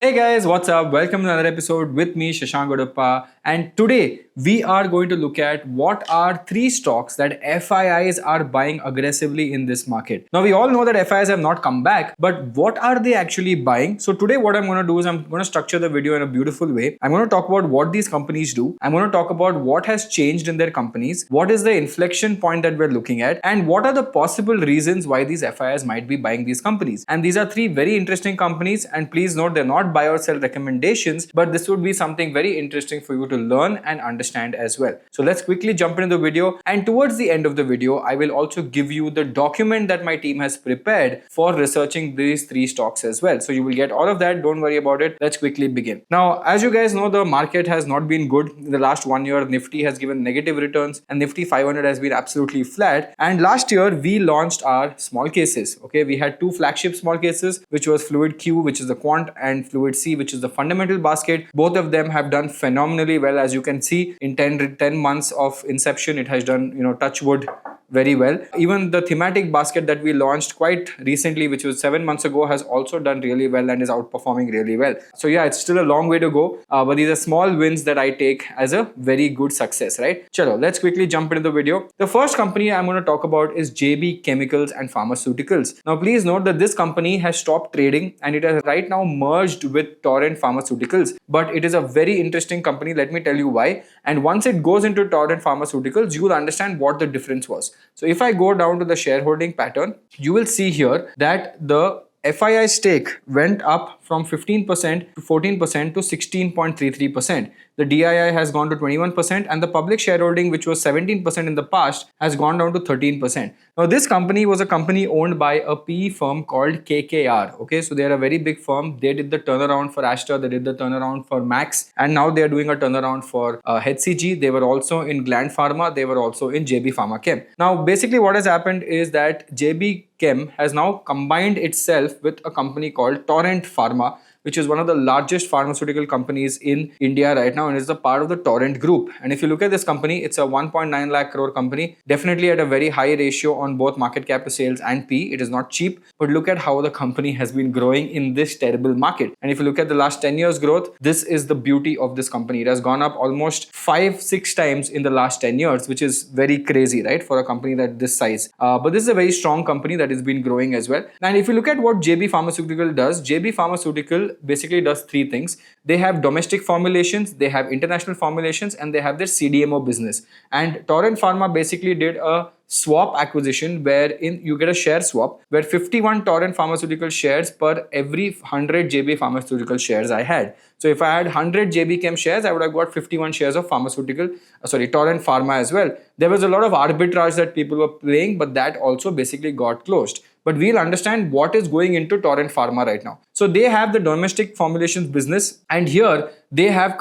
Hey guys, what's up? Welcome to another episode with me, Shashank Godappa. And today we are going to look at what are three stocks that FIIs are buying aggressively in this market. Now, we all know that FIIs have not come back, but what are they actually buying? So, today, what I'm going to do is I'm going to structure the video in a beautiful way. I'm going to talk about what these companies do. I'm going to talk about what has changed in their companies, what is the inflection point that we're looking at, and what are the possible reasons why these FIIs might be buying these companies. And these are three very interesting companies. And please note, they're not buy or sell recommendations, but this would be something very interesting for you to learn and understand as well. So let's quickly jump into the video, and towards the end of the video I will also give you the document that my team has prepared for researching these three stocks as well. So you will get all of that, don't worry about it. Let's quickly begin. Now, as you guys know, the market has not been good in the last 1 year. Nifty has given negative returns and Nifty 500 has been absolutely flat. And last year we launched our small cases. Okay, we had two flagship small cases, which was Fluid Q, which is the quant, and Fluid C, which is the fundamental basket. Both of them have done phenomenally well. As you can see, in 10 months of inception, it has done, touch wood, very well. Even the thematic basket that we launched quite recently, which was 7 months ago, has also done really well and is outperforming really well. So yeah, it's still a long way to go, but these are small wins that I take as a very good success, right? Chalo, let's quickly jump into the video. The first company I'm going to talk about is JB Chemicals and Pharmaceuticals. Now, please note that this company has stopped trading and it has right now merged with Torrent Pharmaceuticals, but it is a very interesting company. Let me tell you why. And once it goes into Torrent Pharmaceuticals, you will understand what the difference was. So if I go down to the shareholding pattern, you will see here that the FII stake went up from 15% to 14% to 16.33%. The DII has gone to 21%, and the public shareholding, which was 17% in the past, has gone down to 13%. Now, this company was a company owned by a PE firm called KKR. Okay, so they are a very big firm. They did the turnaround for Astra, they did the turnaround for Max, and now they are doing a turnaround for HCG. They were also in Gland Pharma, they were also in JB Pharma Chem. Now, basically, what has happened is that JB Chem has now combined itself with a company called Torrent Pharma, which is one of the largest pharmaceutical companies in India right now and is a part of the Torrent Group. And if you look at this company, it's a 1.9 lakh crore company, definitely at a very high ratio on both market cap to sales and P. It is not cheap, but look at how the company has been growing in this terrible market. And if you look at the last 10 years growth, this is the beauty of this company. It has gone up almost 5-6 times in the last 10 years, which is very crazy, right, for a company that this size. But this is a very strong company that has been growing as well. And if you look at what JB Pharmaceutical does, JB Pharmaceutical basically does three things. They have domestic formulations, they have international formulations, and they have their CDMO business. And Torrent Pharma basically did a swap acquisition wherein you get a share swap where 51 Torrent Pharmaceutical shares per every 100 JB Pharmaceutical shares I had. So if I had 100 JB Chem shares, I would have got 51 shares of Torrent Pharma as well. There was a lot of arbitrage that people were playing, but that also basically got closed. But we'll understand what is going into Torrent Pharma right now. So they have the domestic formulations business, and here they have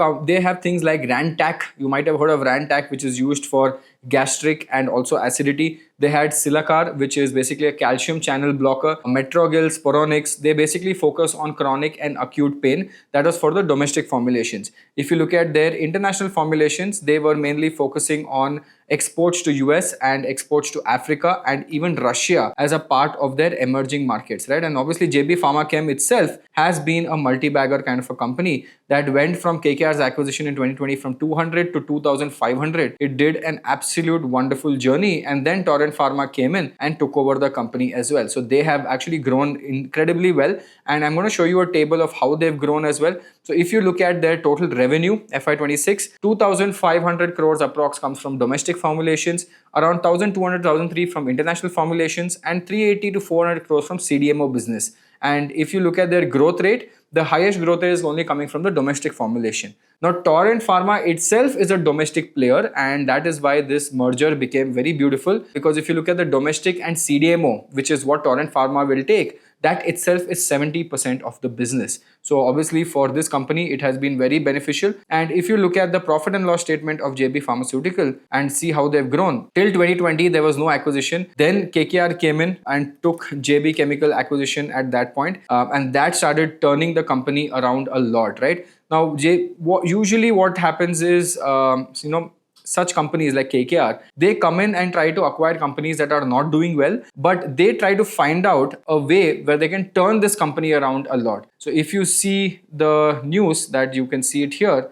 things like Rantac. You might have heard of Rantac, which is used for gastric and also acidity. They had Silacar, which is basically a calcium channel blocker. Metrogil, Sporonix, they basically focus on chronic and acute pain. That was for the domestic formulations. If you look at their international formulations, they were mainly focusing on exports to US and exports to Africa and even Russia as a part of their emerging markets, right? And obviously JB Pharma Chem itself has been a multi-bagger kind of a company that went from KKR's acquisition in 2020 from 200 to 2500. It did an absolute wonderful journey, and then Torrent Pharma came in and took over the company as well. So they have actually grown incredibly well, and I'm going to show you a table of how they've grown as well. So if you look at their total revenue, FY26, 2,500 crores approx comes from domestic formulations, around 1,200, 1,003 from international formulations, and 380 to 400 crores from CDMO business. And if you look at their growth rate, the highest growth rate is only coming from the domestic formulation. Now, Torrent Pharma itself is a domestic player, and that is why this merger became very beautiful, because if you look at the domestic and CDMO, which is what Torrent Pharma will take, that itself is 70% of the business. So obviously for this company, it has been very beneficial. And if you look at the profit and loss statement of JB Pharmaceutical and see how they've grown, till 2020, there was no acquisition. Then KKR came in and took JB Chemical acquisition at that point, and that started turning the company around a lot, right? Now, usually what happens is, such companies like KKR, they come in and try to acquire companies that are not doing well, but they try to find out a way where they can turn this company around a lot. So if you see the news that you can see it here,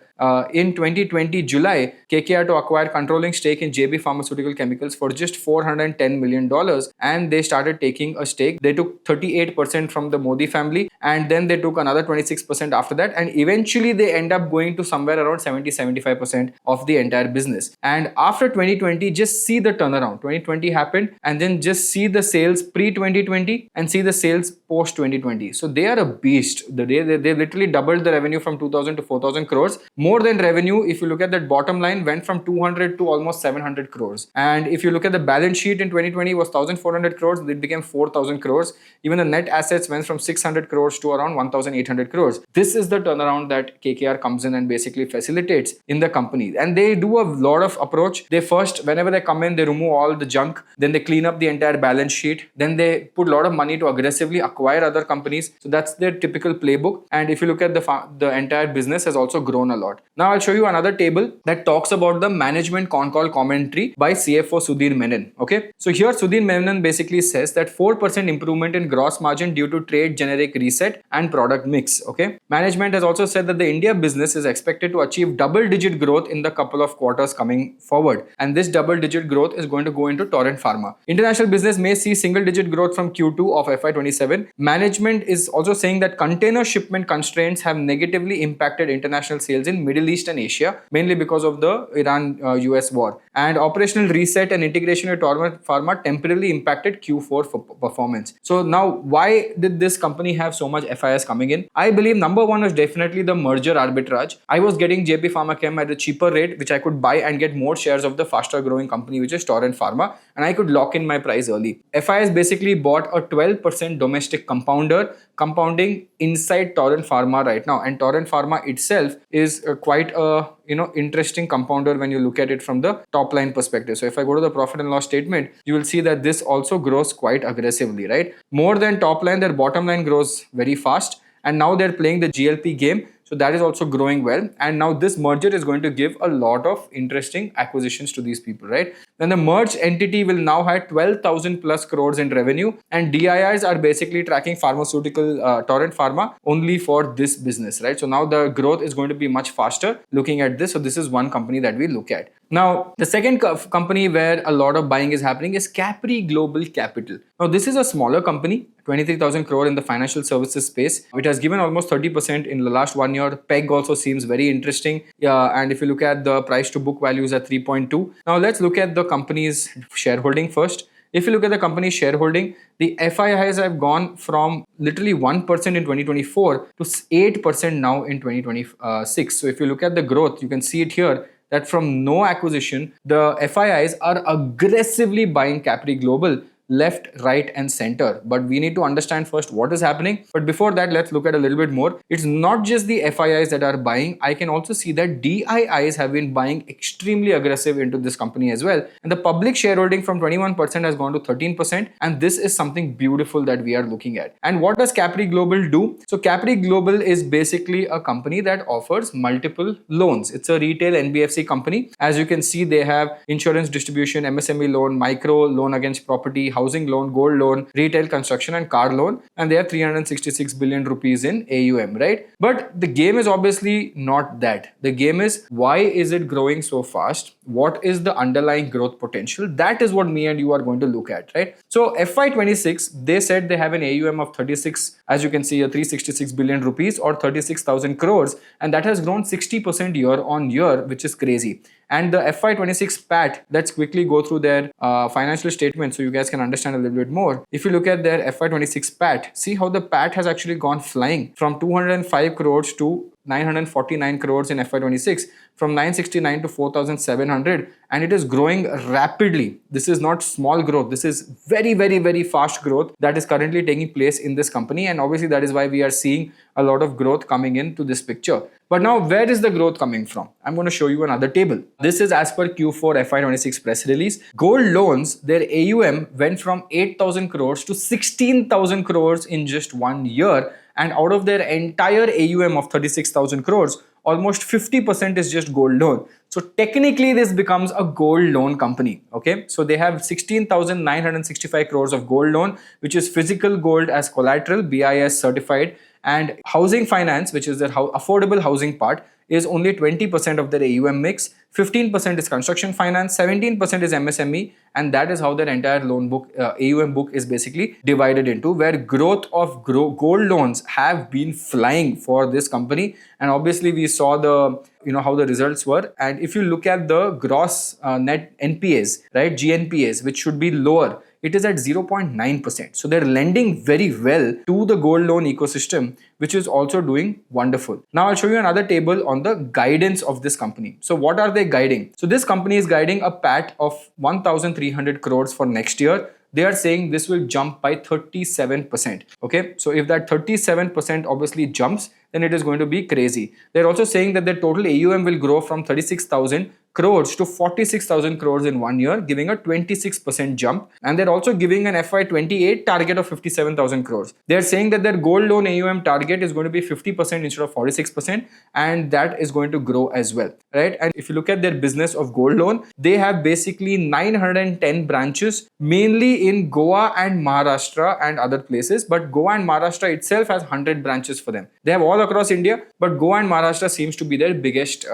in 2020 July, KKR to acquire controlling stake in JB Pharmaceutical Chemicals for just $410 million, and they started taking a stake. They took 38% from the Modi family, and then they took another 26% after that, and eventually they end up going to somewhere around 70-75% of the entire business. And after 2020, just see the turnaround. 2020 happened, and then just see the sales pre-2020 and see the sales post-2020. So they are a beast. They literally doubled the revenue from 2,000 to 4,000 crores. More than revenue, if you look at that bottom line, went from 200 to almost 700 crores. And if you look at the balance sheet in 2020 was 1,400 crores, it became 4,000 crores. Even the net assets went from 600 crores to around 1,800 crores. This is the turnaround that KKR comes in and basically facilitates in the company. And they do a lot of approach. They first, whenever they come in, they remove all the junk. Then they clean up the entire balance sheet. Then they put a lot of money to aggressively acquire other companies. So that's their typical playbook. And if you look at the entire business has also grown a lot. Now I'll show you another table that talks about the management con call commentary by CFO Sudhir Menon. Okay, so here Sudhir Menon basically says that 4% improvement in gross margin due to trade generic reset and product mix. Okay, management has also said that the India business is expected to achieve double-digit growth in the couple of quarters coming forward, and this double-digit growth is going to go into Torrent Pharma. International business may see single-digit growth from Q2 of FY27. Management is also saying that container shipment constraints have negatively impacted international sales in Middle East and Asia, mainly because of the Iran-US war. And operational reset and integration with Torrent Pharma temporarily impacted Q4 performance. So now, why did this company have so much FIIs coming in? I believe number one was definitely the merger arbitrage. I was getting JP Pharma Chem at a cheaper rate, which I could buy and get more shares of the faster growing company, which is Torrent Pharma, and I could lock in my price early. FIIs basically bought a 12% domestic compounder, compounding inside Torrent Pharma right now, and Torrent Pharma itself is quite a interesting compounder when you look at it from the top line perspective. So if I go to the profit and loss statement, you will see that this also grows quite aggressively, right? More than top line, their bottom line grows very fast, and now they're playing the GLP game. So that is also growing well. And now this merger is going to give a lot of interesting acquisitions to these people, right? Then the merged entity will now have 12,000 plus crores in revenue, and DIIs are basically tracking pharmaceutical Torrent Pharma only for this business, right? So now the growth is going to be much faster looking at this. So this is one company that we look at. Now, the second company where a lot of buying is happening is Capri Global Capital. Now, this is a smaller company, 23,000 crore in the financial services space. It has given almost 30% in the last 1 year. PEG also seems very interesting. And if you look at the price to book values at 3.2. Now, let's look at the company's shareholding first. If you look at the company's shareholding, the FIIs have gone from literally 1% in 2024 to 8% now in 2026. So if you look at the growth, you can see it here, that from no acquisition, the FIIs are aggressively buying Capri Global left, right, and center. But we need to understand first what is happening. But before that, let's look at a little bit more. It's not just the FIIs that are buying. I can also see that DIIs have been buying extremely aggressive into this company as well. And the public shareholding from 21% has gone to 13%. And this is something beautiful that we are looking at. And what does Capri Global do? So Capri Global is basically a company that offers multiple loans. It's a retail NBFC company. As you can see, they have insurance distribution, MSME loan, micro loan against property, housing loan, gold loan, retail construction, and car loan, and they have 366 billion rupees in AUM, right? But the game is obviously not that. The game is, why is it growing so fast? What is the underlying growth potential? That is what me and you are going to look at, right? So FY26, they said they have an AUM of 36, as you can see, a 366 billion rupees or 36,000 crores, and that has grown 60% year on year, which is crazy. And the FY26 PAT, let's quickly go through their financial statement so you guys can understand a little bit more. If you look at their FY26 PAT, see how the PAT has actually gone flying from 205 crores to 949 crores in FY26, from 969 to 4,700, and it is growing rapidly. This is not small growth. This is very, very, very fast growth that is currently taking place in this company, and obviously that is why we are seeing a lot of growth coming into this picture. But now, where is the growth coming from? I'm going to show you another table. This is as per Q4 FY26 press release. Gold loans, their AUM went from 8,000 crores to 16,000 crores in just 1 year. And out of their entire AUM of 36,000 crores, almost 50% is just gold loan. So technically this becomes a gold loan company. Okay, so they have 16,965 crores of gold loan, which is physical gold as collateral, BIS certified, and housing finance, which is their affordable housing part, is only 20% of their AUM mix. 15% is construction finance, 17% is MSME, and that is how their entire loan book, AUM book, is basically divided into, where growth of gold loans have been flying for this company. And obviously we saw the how the results were. And if you look at the gross net NPAs, right, GNPAs, which should be lower, it is at 0.9%. So they're lending very well to the gold loan ecosystem, which is also doing wonderful. Now I'll show you another table on the guidance of this company. So what are they guiding? So this company is guiding a PAT of 1,300 crores for next year. They are saying this will jump by 37%. Okay, so if that 37% obviously jumps, then it is going to be crazy. They're also saying that their total AUM will grow from 36,000 crores to 46,000 crores in 1 year, giving a 26% jump. And they're also giving an FY28 target of 57,000 crores. They're saying that their gold loan AUM target is going to be 50% instead of 46%, and that is going to grow as well, right? And if you look at their business of gold loan, they have basically 910 branches, mainly in Goa and Maharashtra and other places. But Goa and Maharashtra itself has 100 branches for them. They have all across India, but Goa and Maharashtra seems to be their biggest,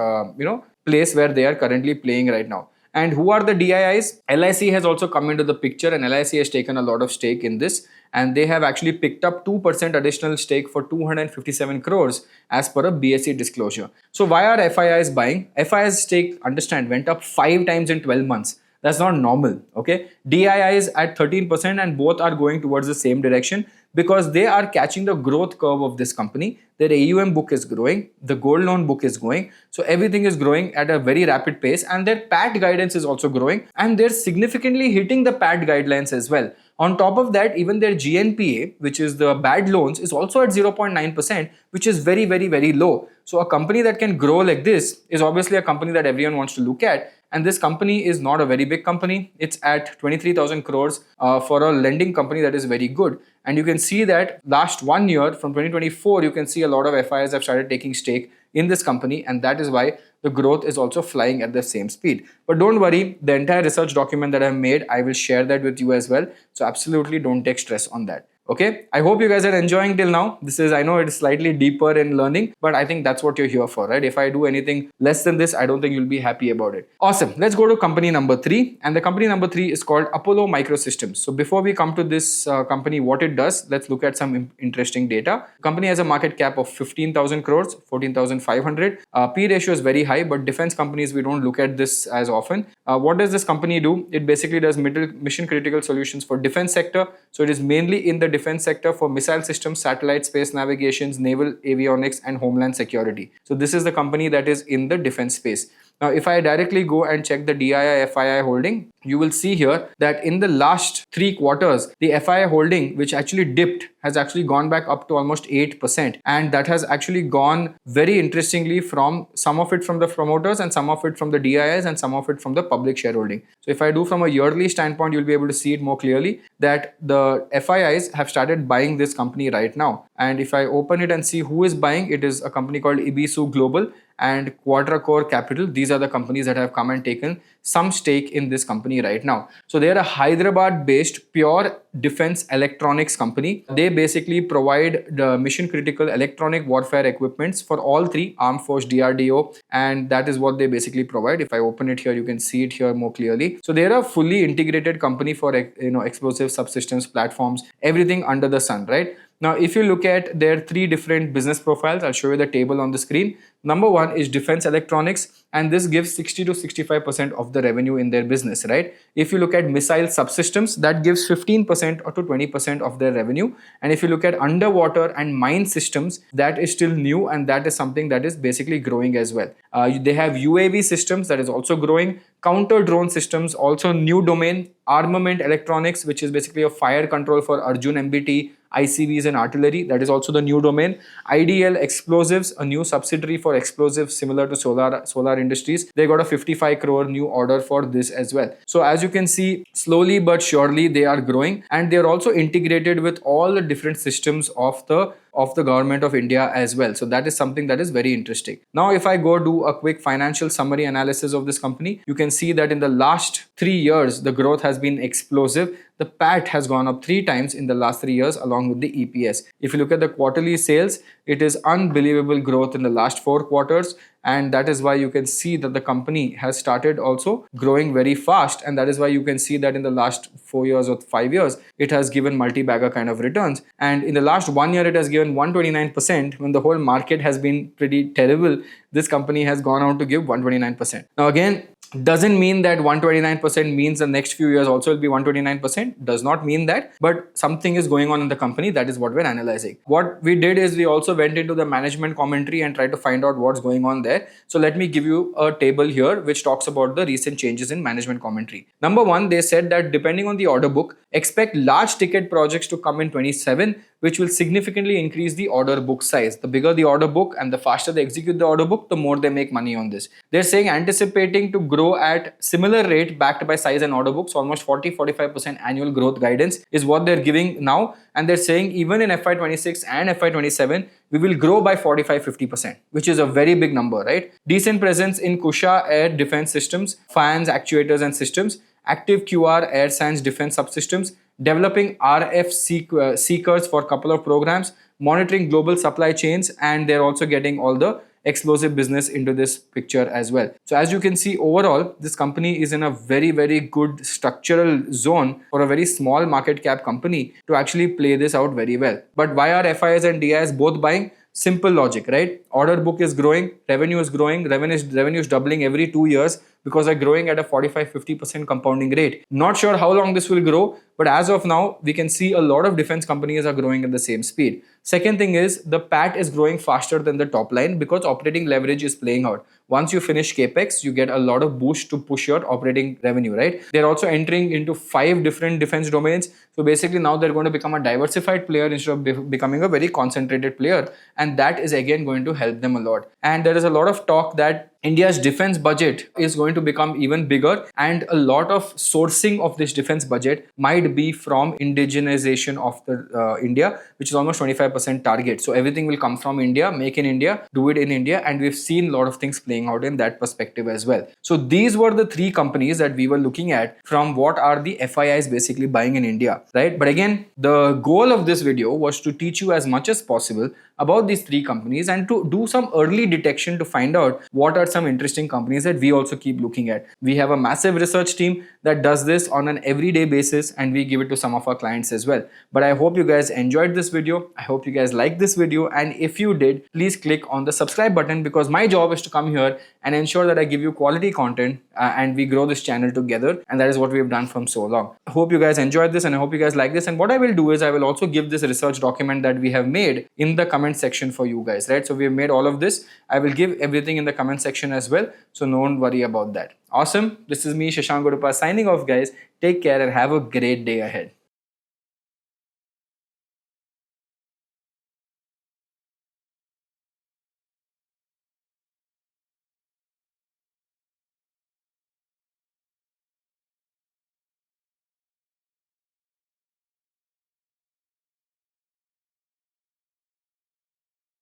place where they are currently playing right now. And who are the DIIs? LIC has also come into the picture, and LIC has taken a lot of stake in this, and they have actually picked up 2% additional stake for 257 crores as per a BSE disclosure. So why are FIIs buying? FIIs stake, understand, went up 5 times in 12 months. That's not normal. Okay, DII is at 13%, and both are going towards the same direction because they are catching the growth curve of this company. Their AUM book is growing, the gold loan book is growing, so everything is growing at a very rapid pace, and their PAT guidance is also growing, and they're significantly hitting the PAT guidelines as well. On top of that, even their GNPA, which is the bad loans, is also at 0.9%, which is very, very, very low. So a company that can grow like this is obviously a company that everyone wants to look at. And this company is not a very big company. It's at 23,000 crores for a lending company that is very good. And you can see that last 1 year from 2024, you can see a lot of FIs have started taking stake in this company, and that is why the growth is also flying at the same speed. But don't worry, the entire research document that I've made, I will share that with you as well. So absolutely don't take stress on that. Okay, I hope you guys are enjoying till now. I know it is slightly deeper in learning, but I think that's what you're here for, right? If I do anything less than this, I don't think you'll be happy about it. Awesome. Let's go to company number 3. And the company number 3 is called Apollo Microsystems. So before we come to this company, what it does, let's look at some interesting data. The company has a market cap of 15,000 crores, 14,500. P ratio is very high, but defense companies, we don't look at this as often. What does this company do? It basically does mission critical solutions for defense sector. So it is mainly in the defense sector for missile systems, satellite, space navigations, naval avionics, and homeland security. So this is the company that is in the defense space. Now, if I directly go and check the DII FII holding, you will see here that in the last 3 quarters, the FII holding, which actually dipped, has actually gone back up to almost 8%. And that has actually gone very interestingly from some of it from the promoters and some of it from the DIIs and some of it from the public shareholding. So if I do from a yearly standpoint, you'll be able to see it more clearly that the FIIs have started buying this company right now. And if I open it and see who is buying, it is a company called Ibisu Global and Quadracore Capital. These are the companies that have come and taken some stake in this company right now. So they are a Hyderabad-based pure defense electronics company. They basically provide the mission critical electronic warfare equipments for all 3, Armed Force, DRDO, and that is what they basically provide. If I open it here, you can see it here more clearly. So they are a fully integrated company for explosive subsystems, platforms, everything under the sun, right? Now, if you look at their 3 different business profiles, I'll show you the table on the screen. Number 1 is defense electronics, and this gives 60 to 65% of the revenue in their business, right? If you look at missile subsystems, that gives 15% or to 20% of their revenue. And if you look at underwater and mine systems, that is still new, and that is something that is basically growing as well. They have UAV systems that is also growing, counter drone systems, also new domain, armament electronics, which is basically a fire control for Arjun MBT, ICVs and artillery, that is also the new domain. IDL explosives, a new subsidiary for explosives similar to Solar Industries. They got a 55 crore new order for this as well. So as you can see, slowly but surely they are growing, and they are also integrated with all the different systems of the of the government of India as well. So that is something that is very interesting. Now, if I go do a quick financial summary analysis of this company, you can see that in the last 3 years, the growth has been explosive. The PAT has gone up 3 times in the last 3 years along with the EPS. If you look at the quarterly sales, it is unbelievable growth in the last 4 quarters, and that is why you can see that the company has started also growing very fast, and that is why you can see that in the last 4 years or 5 years it has given multi-bagger kind of returns, and in the last 1 year it has given 129%. When the whole market has been pretty terrible, this company has gone on to give 129%. Now again, doesn't mean that 129% means the next few years also will be 129%. Does not mean that, but something is going on in the company. That is what we're analyzing. What we did is we also went into the management commentary and tried to find out what's going on there. So let me give you a table here which talks about the recent changes in management commentary. Number one, they said that depending on the order book, expect large ticket projects to come in 27, which will significantly increase the order book size. The bigger the order book and the faster they execute the order book, the more they make money on this. They're saying anticipating to grow at similar rate backed by size and order books, almost 40-45% annual growth guidance is what they're giving now. And they're saying even in FY26 and FY27, we will grow by 45-50%, which is a very big number, right? Decent presence in Kusha air defense systems, fans, actuators and systems, active QR air science defense subsystems, developing RF seekers for a couple of programs, monitoring global supply chains, and they're also getting all the explosive business into this picture as well. So as you can see, overall, this company is in a very, very good structural zone for a very small market cap company to actually play this out very well. But why are FIs and DIs both buying? Simple logic, right? Order book is growing, revenue is growing, revenue is doubling every 2 years because they're growing at a 45-50% compounding rate. Not sure how long this will grow, but as of now, we can see a lot of defense companies are growing at the same speed. Second thing is the PAT is growing faster than the top line because operating leverage is playing out. Once you finish capex, you get a lot of boost to push your operating revenue, right? They're also entering into 5 different defense domains. So basically now they're going to become a diversified player instead of becoming a very concentrated player. And that is again going to help them a lot. And there is a lot of talk that India's defense budget is going to become even bigger, and a lot of sourcing of this defense budget might be from indigenization of the India, which is almost 25% target. So everything will come from India, make in India, do it in India, and we've seen a lot of things playing out in that perspective as well. So these were the 3 companies that we were looking at from what are the FIIs basically buying in India, right? But again, the goal of this video was to teach you as much as possible about these 3 companies and to do some early detection to find out what are some interesting companies that we also keep looking at. We have a massive research team that does this on an everyday basis, and we give it to some of our clients as well. But I hope you guys enjoyed this video. I hope you guys liked this video, and if you did, please click on the subscribe button because my job is to come here and ensure that I give you quality content and we grow this channel together, and that is what we've done from so long. I hope you guys enjoyed this and I hope you guys like this, and what I will do is I will also give this research document that we have made in the comment section for you guys, right? So we have made all of this. I will give everything in the comment section as well, so don't worry about that. Awesome. This is me, Shashank Goduppa, signing off, guys. Take care and have a great day ahead.